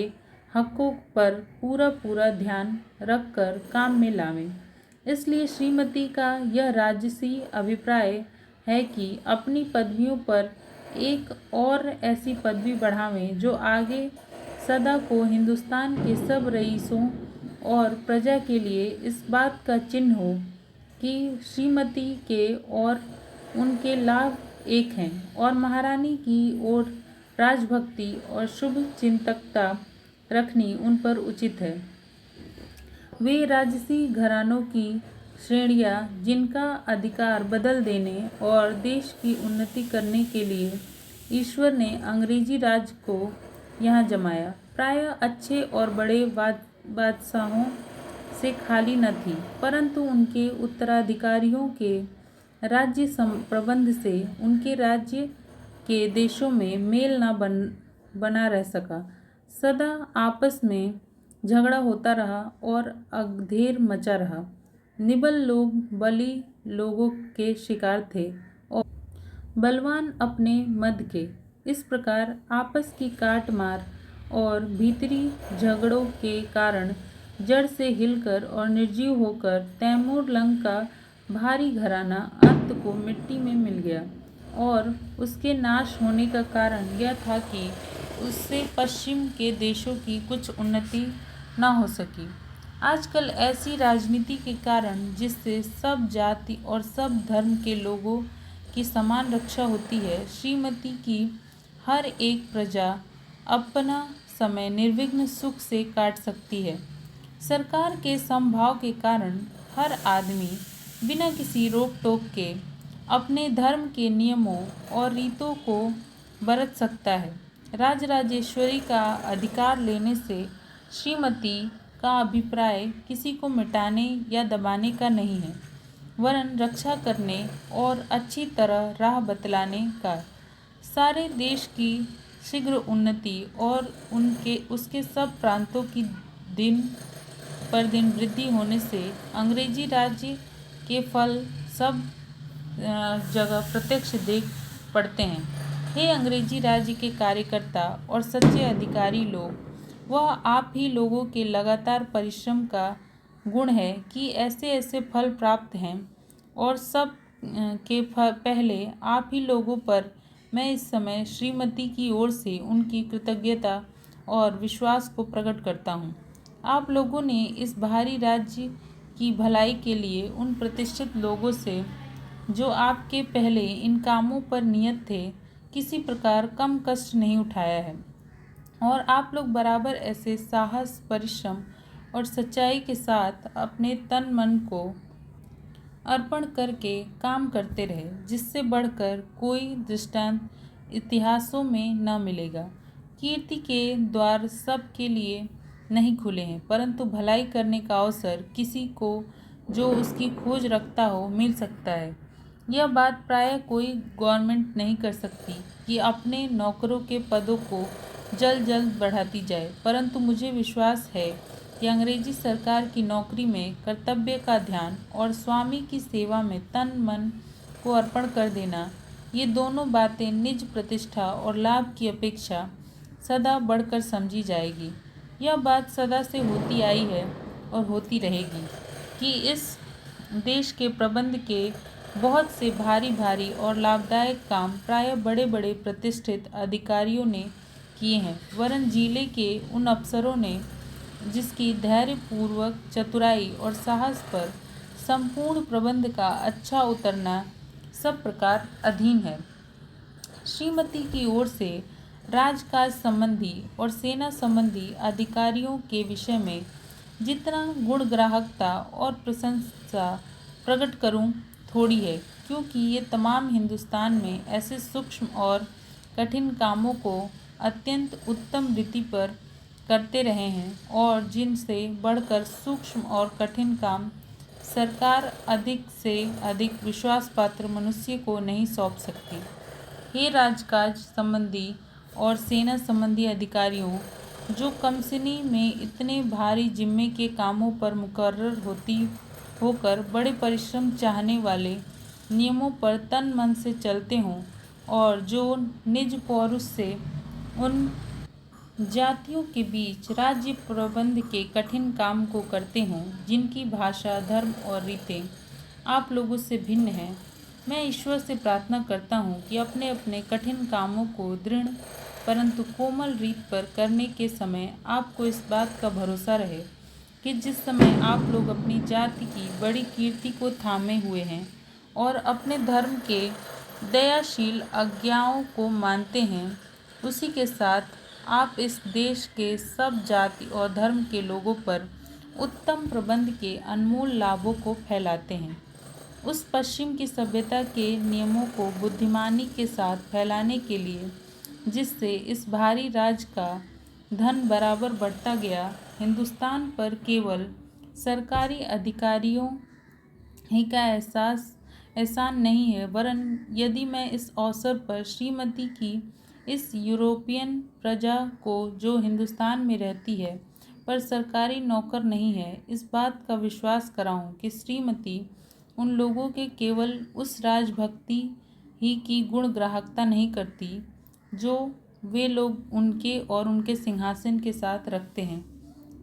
हकों पर पूरा पूरा ध्यान रखकर काम में लावें। इसलिए श्रीमती का यह राजसी अभिप्राय है कि अपनी पदवियों पर एक और ऐसी पदवी बढ़ावें जो आगे सदा को हिंदुस्तान के सब रईसों और प्रजा के लिए इस बात का चिन्ह हो कि श्रीमती के और उनके लाभ एक हैं, और महारानी की ओर राजभक्ति और शुभ चिंतकता रखनी उन पर उचित है। वे राजसी घरानों की श्रेणियां जिनका अधिकार बदल देने और देश की उन्नति करने के लिए ईश्वर ने अंग्रेजी राज को यहाँ जमाया, प्रायः अच्छे और बड़े बादशाहों से खाली न थी, परंतु उनके उत्तराधिकारियों के राज्य प्रबंध से उनके राज्य के देशों में मेल न बना रह सका। सदा आपस में झगड़ा होता रहा और अधेर मचा रहा। निबल लोग बली लोगों के शिकार थे और बलवान अपने मद के। इस प्रकार आपस की काट मार और भीतरी झगड़ों के कारण जड़ से हिलकर और निर्जीव होकर तैमूर लंग का भारी घराना अंत को मिट्टी में मिल गया, और उसके नाश होने का कारण यह था कि उससे पश्चिम के देशों की कुछ उन्नति न हो सकी। आजकल ऐसी राजनीति के कारण, जिससे सब जाति और सब धर्म के लोगों की समान रक्षा होती है, श्रीमती की हर एक प्रजा अपना समय निर्विघ्न सुख से काट सकती है। सरकार के समभाव के कारण हर आदमी बिना किसी रोक टोक के अपने धर्म के नियमों और रीतों को बरत सकता है। राजराजेश्वरी का अधिकार लेने से श्रीमती का अभिप्राय किसी को मिटाने या दबाने का नहीं है, वरन रक्षा करने और अच्छी तरह राह बतलाने का। सारे देश की शीघ्र उन्नति और उसके सब प्रांतों की दिन पर दिन वृद्धि होने से अंग्रेजी राज्य के फल सब जगह प्रत्यक्ष देख पड़ते हैं। हे अंग्रेजी राज्य के कार्यकर्ता और सच्चे अधिकारी लोग, वह आप ही लोगों के लगातार परिश्रम का गुण है कि ऐसे ऐसे फल प्राप्त हैं, और सब के पहले आप ही लोगों पर मैं इस समय श्रीमती की ओर से उनकी कृतज्ञता और विश्वास को प्रकट करता हूँ। आप लोगों ने इस भारी राज्य की भलाई के लिए उन प्रतिष्ठित लोगों से, जो आपके पहले इन कामों पर नियत थे, किसी प्रकार कम कष्ट नहीं उठाया है, और आप लोग बराबर ऐसे साहस, परिश्रम और सच्चाई के साथ अपने तन मन को अर्पण करके काम करते रहे, जिससे बढ़कर कोई दृष्टांत इतिहासों में न मिलेगा। कीर्ति के द्वार सब के लिए नहीं खुले हैं, परंतु भलाई करने का अवसर किसी को जो उसकी खोज रखता हो मिल सकता है। यह बात प्रायः कोई गवर्नमेंट नहीं कर सकती कि अपने नौकरों के पदों को जल्द जल्द बढ़ाती जाए, परंतु मुझे विश्वास है कि अंग्रेजी सरकार की नौकरी में कर्तव्य का ध्यान और स्वामी की सेवा में तन मन को अर्पण कर देना, ये दोनों बातें निज प्रतिष्ठा और लाभ की अपेक्षा सदा बढ़कर समझी जाएगी। यह बात सदा से होती आई है और होती रहेगी कि इस देश के प्रबंध के बहुत से भारी भारी और लाभदायक काम प्रायः बड़े बड़े प्रतिष्ठित अधिकारियों ने किए हैं, वरन जिले के उन अफसरों ने जिसकी धैर्यपूर्वक चतुराई और साहस पर संपूर्ण प्रबंध का अच्छा उतरना सब प्रकार अधीन है। श्रीमती की ओर से राजकाज संबंधी और सेना संबंधी अधिकारियों के विषय में जितना गुणग्राहकता और प्रशंसा प्रकट करूं थोड़ी है, क्योंकि ये तमाम हिंदुस्तान में ऐसे सूक्ष्म और कठिन कामों को अत्यंत उत्तम रीति पर करते रहे हैं, और जिनसे बढ़कर सूक्ष्म और कठिन काम सरकार अधिक से अधिक विश्वास पात्र मनुष्य को नहीं सौंप सकती। हे राजकाज संबंधी और सेना संबंधी अधिकारियों, जो कमसिनी में इतने भारी जिम्मे के कामों पर मुकर्रर होकर बड़े परिश्रम चाहने वाले नियमों पर तन मन से चलते हों और जो निज पौरुष से उन जातियों के बीच राज्य प्रबंध के कठिन काम को करते हों जिनकी भाषा, धर्म और रीतें आप लोगों से भिन्न हैं। मैं ईश्वर से प्रार्थना करता हूँ कि अपने अपने कठिन कामों को दृढ़ परंतु कोमल रीत पर करने के समय आपको इस बात का भरोसा रहे कि जिस समय आप लोग अपनी जाति की बड़ी कीर्ति को थामे हुए हैं और अपने धर्म के दयाशील आज्ञाओं को मानते हैं, उसी के साथ आप इस देश के सब जाति और धर्म के लोगों पर उत्तम प्रबंध के अनमोल लाभों को फैलाते हैं। उस पश्चिम की सभ्यता के नियमों को बुद्धिमानी के साथ फैलाने के लिए जिससे इस भारी राज का धन बराबर बढ़ता गया, हिंदुस्तान पर केवल सरकारी अधिकारियों ही का एहसान नहीं है, वरन यदि मैं इस अवसर पर श्रीमती की इस यूरोपियन प्रजा को जो हिंदुस्तान में रहती है पर सरकारी नौकर नहीं है, इस बात का विश्वास कराऊं कि श्रीमती उन लोगों के केवल उस राजभक्ति ही की गुण ग्राहकता नहीं करती जो वे लोग उनके और उनके सिंहासन के साथ रखते हैं,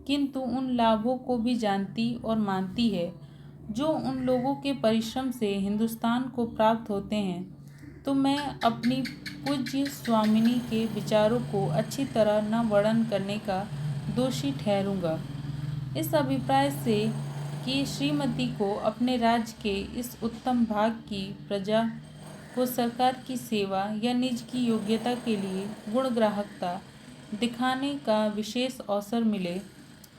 किंतु उन लाभों को भी जानती और मानती है जो उन लोगों के परिश्रम से हिंदुस्तान को प्राप्त होते हैं। तो मैं अपनी पूज्य स्वामिनी के विचारों को अच्छी तरह न वर्णन करने का दोषी ठहरूंगा। इस अभिप्राय से कि श्रीमती को अपने राज्य के इस उत्तम भाग की प्रजा को सरकार की सेवा या निज की योग्यता के लिए गुणग्राहकता दिखाने का विशेष अवसर मिले,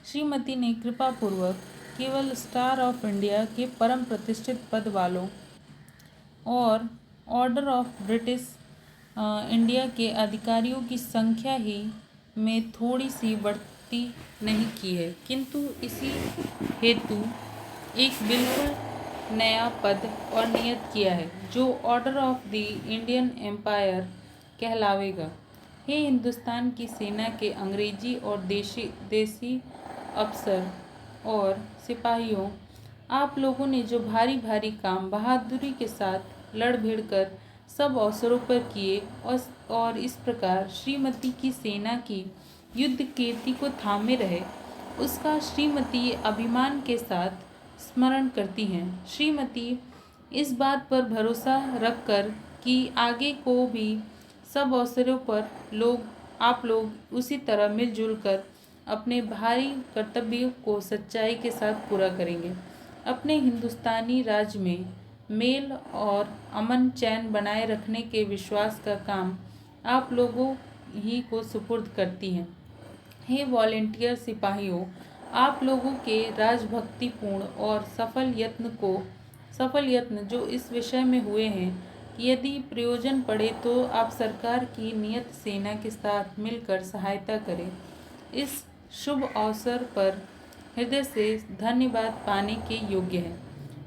श्रीमती ने कृपापूर्वक केवल स्टार ऑफ इंडिया के परम प्रतिष्ठित पद वालों और ऑर्डर ऑफ ब्रिटिश इंडिया के अधिकारियों की संख्या ही में थोड़ी सी बढ़ती नहीं की है, किंतु इसी हेतु एक बिल्कुल नया पद और नियत किया है जो order of the Indian empire कहलावेगा। हे हिंदुस्तान की सेना के अंग्रेजी और देसी अफसर और सिपाहियों, आप लोगों ने जो भारी भारी काम बहादुरी के साथ लड़ भिड़ कर सब अवसरों पर किए और इस प्रकार श्रीमती की सेना की युद्ध कीर्ति को थामे रहे, उसका श्रीमती अभिमान के साथ स्मरण करती हैं। श्रीमती इस बात पर भरोसा रखकर कि आगे को भी सब अवसरों पर आप लोग उसी तरह मिलजुल कर अपने भारी कर्तव्यों को सच्चाई के साथ पूरा करेंगे, अपने हिंदुस्तानी राज्य में मेल और अमन चैन बनाए रखने के विश्वास का काम आप लोगों ही को सुपुर्द करती हैं। हे वॉलेंटियर सिपाहियों, आप लोगों के राजभक्तिपूर्ण और सफल यत्न जो इस विषय में हुए हैं कि यदि प्रयोजन पड़े तो आप सरकार की नियत सेना के साथ मिलकर सहायता करें, इस शुभ अवसर पर हृदय से धन्यवाद पाने के योग्य है।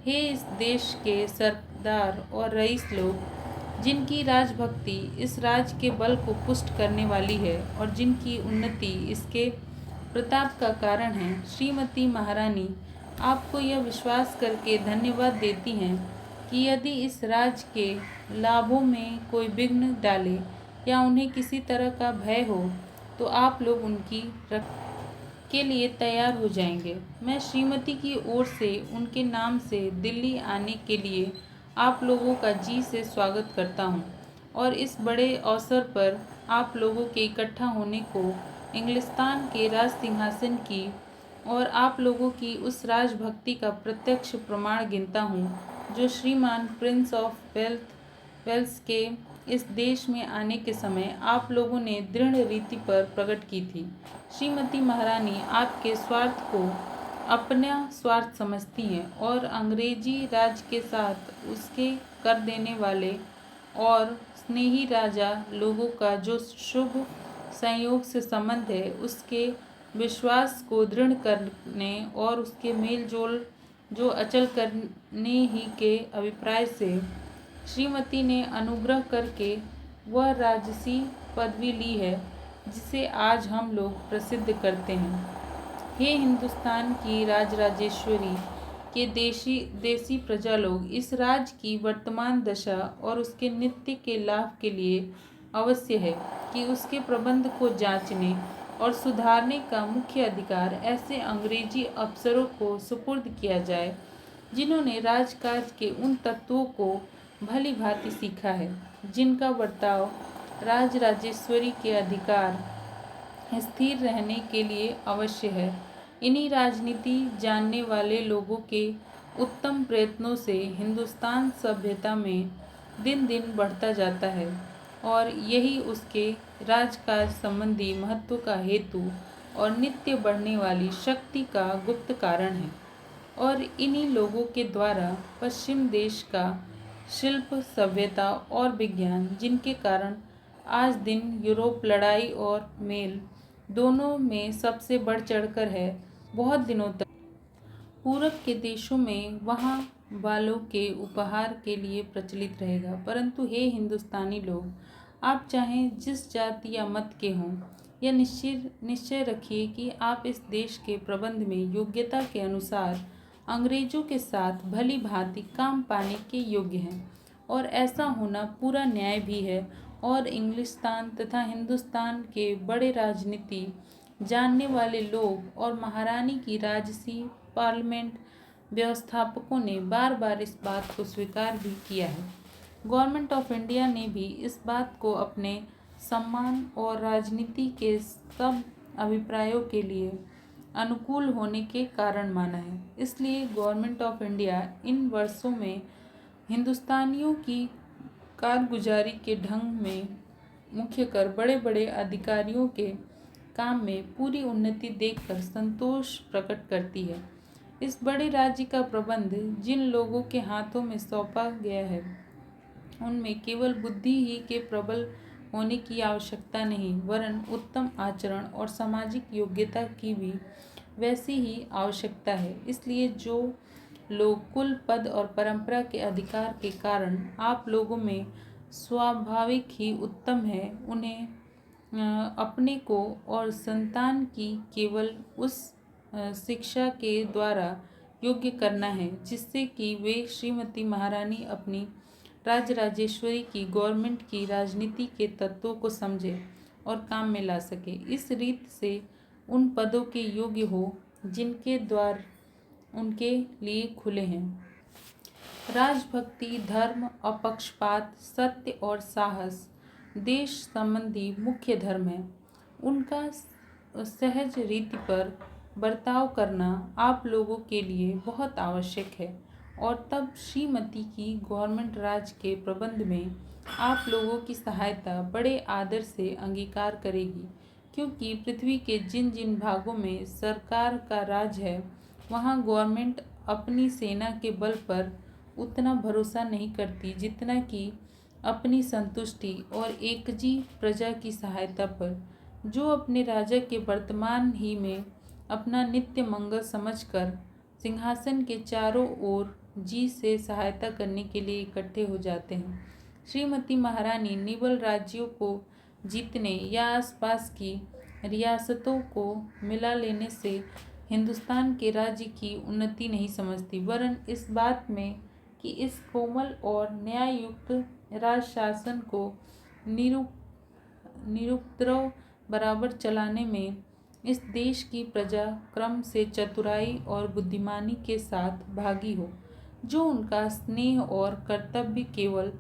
हे इस देश के सरदार और रईस लोग, जिनकी राजभक्ति इस राज्य के बल को पुष्ट करने वाली है और जिनकी उन्नति इसके प्रताप का कारण है, श्रीमती महारानी आपको यह विश्वास करके धन्यवाद देती हैं कि यदि इस राज्य के लाभों में कोई विघ्न डाले या उन्हें किसी तरह का भय हो तो आप लोग उनकी रक्षा के लिए तैयार हो जाएंगे। मैं श्रीमती की ओर से उनके नाम से दिल्ली आने के लिए आप लोगों का जी से स्वागत करता हूं और इस बड़े अवसर पर आप लोगों के इकट्ठा होने को इंग्लिस्तान के राज सिंहासन की और आप लोगों की उस राजभक्ति का प्रत्यक्ष प्रमाण गिनता हूँ जो श्रीमान प्रिंस ऑफ वेल्स के इस देश में आने के समय आप लोगों ने दृढ़ रीति पर प्रकट की थी। श्रीमती महारानी आपके स्वार्थ को अपना स्वार्थ समझती हैं और अंग्रेजी राज के साथ उसके कर देने वाले और स्नेही राजा लोगों का जो शुभ संयोग से संबंध है, उसके विश्वास को दृढ़ करने और उसके मेल जोल जो अचल करने ही के अभिप्राय से श्रीमती ने अनुग्रह करके वह राजसी पदवी ली है जिसे आज हम लोग प्रसिद्ध करते हैं। हे हिंदुस्तान की राजराजेश्वरी के देसी प्रजा लोग, इस राज्य की वर्तमान दशा और उसके नित्य के लाभ के लिए अवश्य है कि उसके प्रबंध को जांचने और सुधारने का मुख्य अधिकार ऐसे अंग्रेजी अफसरों को सुपुर्द किया जाए जिन्होंने राजकाज के उन तत्वों को भली भांति सीखा है जिनका बर्ताव राजराजेश्वरी के अधिकार स्थिर रहने के लिए अवश्य है। इन्हीं राजनीति जानने वाले लोगों के उत्तम प्रयत्नों से हिंदुस्तान सभ्यता में दिन दिन बढ़ता जाता है और यही उसके राजकाज संबंधी महत्व का हेतु और नित्य बढ़ने वाली शक्ति का गुप्त कारण है। और इन्हीं लोगों के द्वारा पश्चिम देश का शिल्प, सभ्यता और विज्ञान, जिनके कारण आज दिन यूरोप लड़ाई और मेल दोनों में सबसे बढ़ चढ़कर है, बहुत दिनों तक पूरब के देशों में वहाँ वालों के उपहार के लिए प्रचलित रहेगा। परंतु हे हिंदुस्तानी लोग, आप चाहें जिस जाति या मत के हों, यह निश्चय रखिए कि आप इस देश के प्रबंध में योग्यता के अनुसार अंग्रेजों के साथ भली भांति काम पाने के योग्य हैं, और ऐसा होना पूरा न्याय भी है। और इंग्लिस्तान तथा हिंदुस्तान के बड़े राजनीति जानने वाले लोग और महारानी की राजसी पार्लियामेंट व्यवस्थापकों ने बार बार इस बात को स्वीकार भी किया है। गवर्नमेंट ऑफ इंडिया ने भी इस बात को अपने सम्मान और राजनीति के सब अभिप्रायों के लिए अनुकूल होने के कारण माना है। इसलिए गवर्नमेंट ऑफ इंडिया इन वर्षों में हिंदुस्तानियों की कारगुजारी के ढंग में मुख्य कर बड़े बड़े अधिकारियों के काम में पूरी उन्नति देखकर संतोष प्रकट करती है। इस बड़े राज्य का प्रबंध जिन लोगों के हाथों में सौंपा गया है, उनमें केवल बुद्धि ही के प्रबल होने की आवश्यकता नहीं, वरन उत्तम आचरण और सामाजिक योग्यता की भी वैसी ही आवश्यकता है। इसलिए जो लोग कुल, पद और परंपरा के अधिकार के कारण आप लोगों में स्वाभाविक ही उत्तम है, उन्हें अपने को और संतान की केवल उस शिक्षा के द्वारा योग्य करना है जिससे कि वे श्रीमती महारानी अपनी राजराजेश्वरी की गवर्नमेंट की राजनीति के तत्वों को समझे और काम में ला सके। इस रीत से उन पदों के योग्य हो जिनके द्वार उनके लिए खुले हैं। राजभक्ति, धर्म, अपक्षपात, सत्य और साहस देश संबंधी मुख्य धर्म है। उनका सहज रीति पर बर्ताव करना आप लोगों के लिए बहुत आवश्यक है, और तब श्रीमती की गवर्नमेंट राज के प्रबंध में आप लोगों की सहायता बड़े आदर से अंगीकार करेगी, क्योंकि पृथ्वी के जिन जिन भागों में सरकार का राज है, वहाँ गवर्नमेंट अपनी सेना के बल पर उतना भरोसा नहीं करती जितना कि अपनी संतुष्टि और एकजी प्रजा की सहायता पर, जो अपने राजा के वर्तमान ही में अपना नित्य मंगल समझकर सिंहासन के चारों ओर जी से सहायता करने के लिए इकट्ठे हो जाते हैं। श्रीमती महारानी निवल राज्यों को जीतने या आसपास की रियासतों को मिला लेने से हिंदुस्तान के राज्य की उन्नति नहीं समझती, वरन इस बात में कि इस कोमल और न्याययुक्त राज शासन को निरुपद्रव बराबर चलाने में इस देश की प्रजा क्रम से चतुराई और बुद्धिमानी के साथ भागी हो, जो उनका स्नेह और कर्तव्य केवल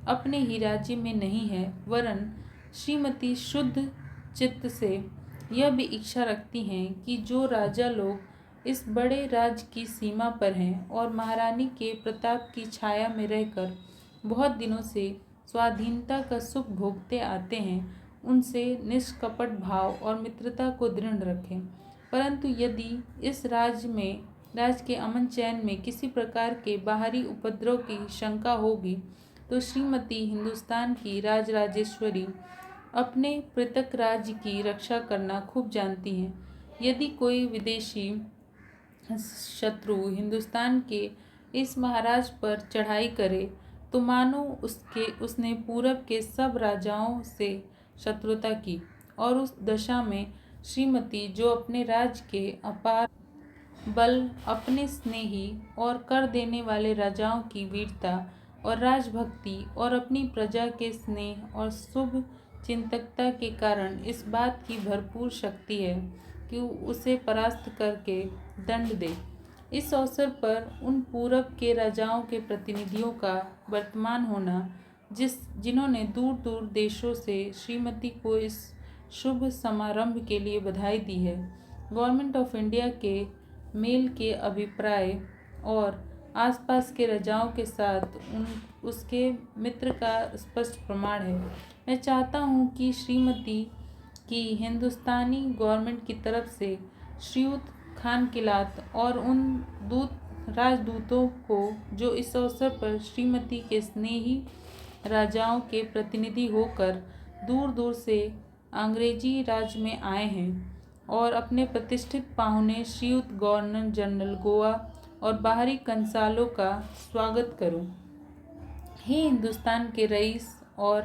अपने ही राज्य में नहीं है, वरन श्रीमती शुद्ध चित्त से यह भी इच्छा रखती हैं कि जो राजा लोग इस बड़े राज्य की सीमा पर हैं और महारानी के प्रताप की छाया में रहकर बहुत दिनों से स्वाधीनता का सुख भोगते आते हैं, उनसे निष्कपट भाव और मित्रता को दृढ़ रखें। परंतु यदि इस राज्य के अमन चैन में किसी प्रकार के बाहरी उपद्रव की शंका होगी, तो श्रीमती हिंदुस्तान की राजराजेश्वरी अपने पृथक राज्य की रक्षा करना खूब जानती हैं। यदि कोई विदेशी शत्रु हिंदुस्तान के इस महाराज पर चढ़ाई करे तो मानो उसने पूरब के सब राजाओं से शत्रुता की। और उस दशा में श्रीमती, जो अपने राज्य के अपार बल, अपने स्नेही और कर देने वाले राजाओं की वीरता और राजभक्ति और अपनी प्रजा के स्नेह और शुभ चिंतकता के कारण इस बात की भरपूर शक्ति है कि उसे परास्त करके दंड दे। इस अवसर पर उन पूरब के राजाओं के प्रतिनिधियों का वर्तमान होना, जिन्होंने दूर दूर देशों से श्रीमती को इस शुभ समारंभ के लिए बधाई दी है, गवर्नमेंट ऑफ इंडिया के मेल के अभिप्राय और आसपास के राजाओं के साथ उसके मित्र का स्पष्ट प्रमाण है। मैं चाहता हूँ कि श्रीमती की हिंदुस्तानी गवर्नमेंट की तरफ से श्रीयुत खान किलात और उन राजदूतों को, जो इस अवसर पर श्रीमती के स्नेही राजाओं के प्रतिनिधि होकर दूर दूर से अंग्रेजी राज में आए हैं, और अपने प्रतिष्ठित पाहुने श्रीयुत गवर्नर जनरल गोवा और बाहरी कंसालों का स्वागत करूं। हे हिंदुस्तान के रईस और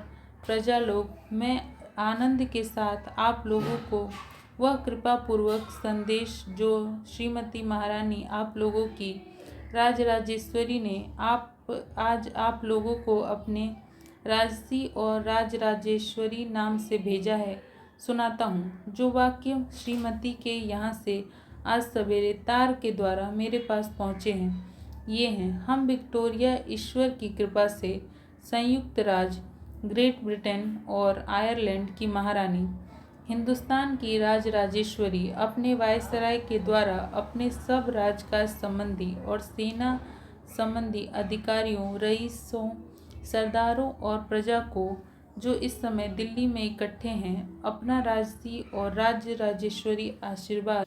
प्रजा लोग, मैं आनंद के साथ आप लोगों को वह कृपापूर्वक संदेश जो श्रीमती महारानी आप लोगों की राजराजेश्वरी ने आज आप लोगों को अपने राजसी और राजराजेश्वरी नाम से भेजा है, सुनाता हूँ। जो वाक्य श्रीमती के यहाँ से आज सवेरे तार के द्वारा मेरे पास पहुँचे हैं, ये हैं। हम विक्टोरिया, ईश्वर की कृपा से संयुक्त राज्य ग्रेट ब्रिटेन और आयरलैंड की महारानी, हिंदुस्तान की राजराजेश्वरी, अपने वायसराय के द्वारा अपने सब राजकाज संबंधी और सेना संबंधी अधिकारियों, रईसों, सरदारों और प्रजा को, जो इस समय दिल्ली में इकट्ठे हैं, अपना राजसी और राजराजेश्वरी आशीर्वाद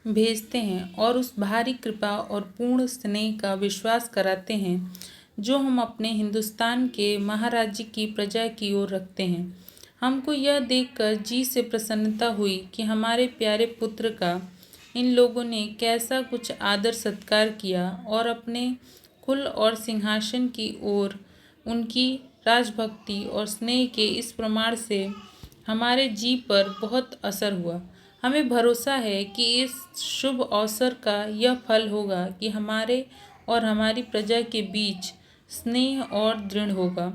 भेजते हैं और उस भारी कृपा और पूर्ण स्नेह का विश्वास कराते हैं जो हम अपने हिंदुस्तान के महाराज्य की प्रजा की ओर रखते हैं। हमको यह देखकर जी से प्रसन्नता हुई कि हमारे प्यारे पुत्र का इन लोगों ने कैसा कुछ आदर सत्कार किया और अपने कुल और सिंहासन की ओर उनकी राजभक्ति और स्नेह के इस प्रमाण से हमारे जी पर बहुत असर हुआ। हमें भरोसा है कि इस शुभ अवसर का यह फल होगा कि हमारे और हमारी प्रजा के बीच स्नेह और दृढ़ होगा,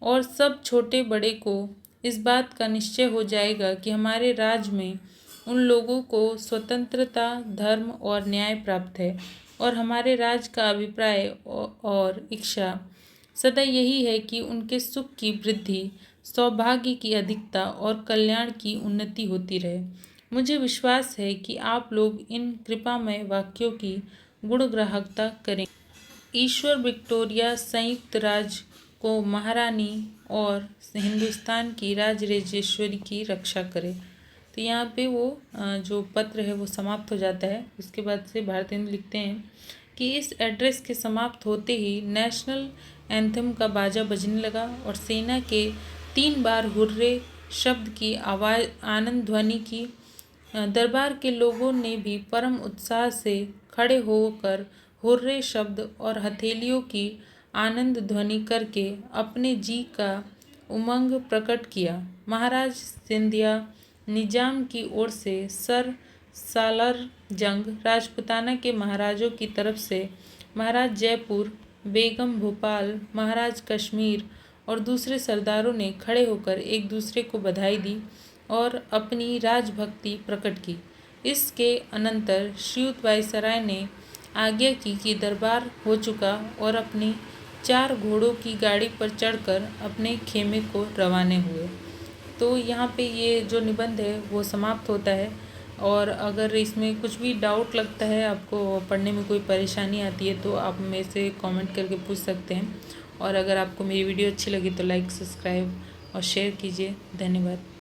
और सब छोटे बड़े को इस बात का निश्चय हो जाएगा कि हमारे राज्य में उन लोगों को स्वतंत्रता, धर्म और न्याय प्राप्त है, और हमारे राज्य का अभिप्राय और इच्छा सदा यही है कि उनके सुख की वृद्धि, सौभाग्य की अधिकता और कल्याण की उन्नति होती रहे। मुझे विश्वास है कि आप लोग इन कृपामय वाक्यों की गुणग्राहकता करें। ईश्वर विक्टोरिया संयुक्त राज्य को महारानी और हिंदुस्तान की राजराजेश्वरी की रक्षा करे। तो यहाँ पे वो जो पत्र है वो समाप्त हो जाता है। उसके बाद से भारतेंदु लिखते हैं कि इस एड्रेस के समाप्त होते ही नेशनल एंथम का बाजा बजने लगा और सेना के 3 बार हुर्रे शब्द की आवाज़ आनंद ध्वनि की। दरबार के लोगों ने भी परम उत्साह से खड़े होकर हुर्रे शब्द और हथेलियों की आनंद ध्वनि करके अपने जी का उमंग प्रकट किया। महाराज सिंधिया निजाम की ओर से, सर सालार जंग राजपुताना के महाराजों की तरफ से, महाराज जयपुर, बेगम भोपाल, महाराज कश्मीर और दूसरे सरदारों ने खड़े होकर एक दूसरे को बधाई दी और अपनी राजभक्ति प्रकट की। इसके अनंतर श्रीयुत वायसराय ने आज्ञा की कि दरबार हो चुका और अपनी 4 घोड़ों की गाड़ी पर चढ़कर अपने खेमे को रवाने हुए। तो यहाँ पे ये जो निबंध है वो समाप्त होता है। और अगर इसमें कुछ भी डाउट लगता है, आपको पढ़ने में कोई परेशानी आती है, तो आप मेरे से कमेंट करके पूछ सकते हैं। और अगर आपको मेरी वीडियो अच्छी लगी तो लाइक, सब्सक्राइब और शेयर कीजिए। धन्यवाद।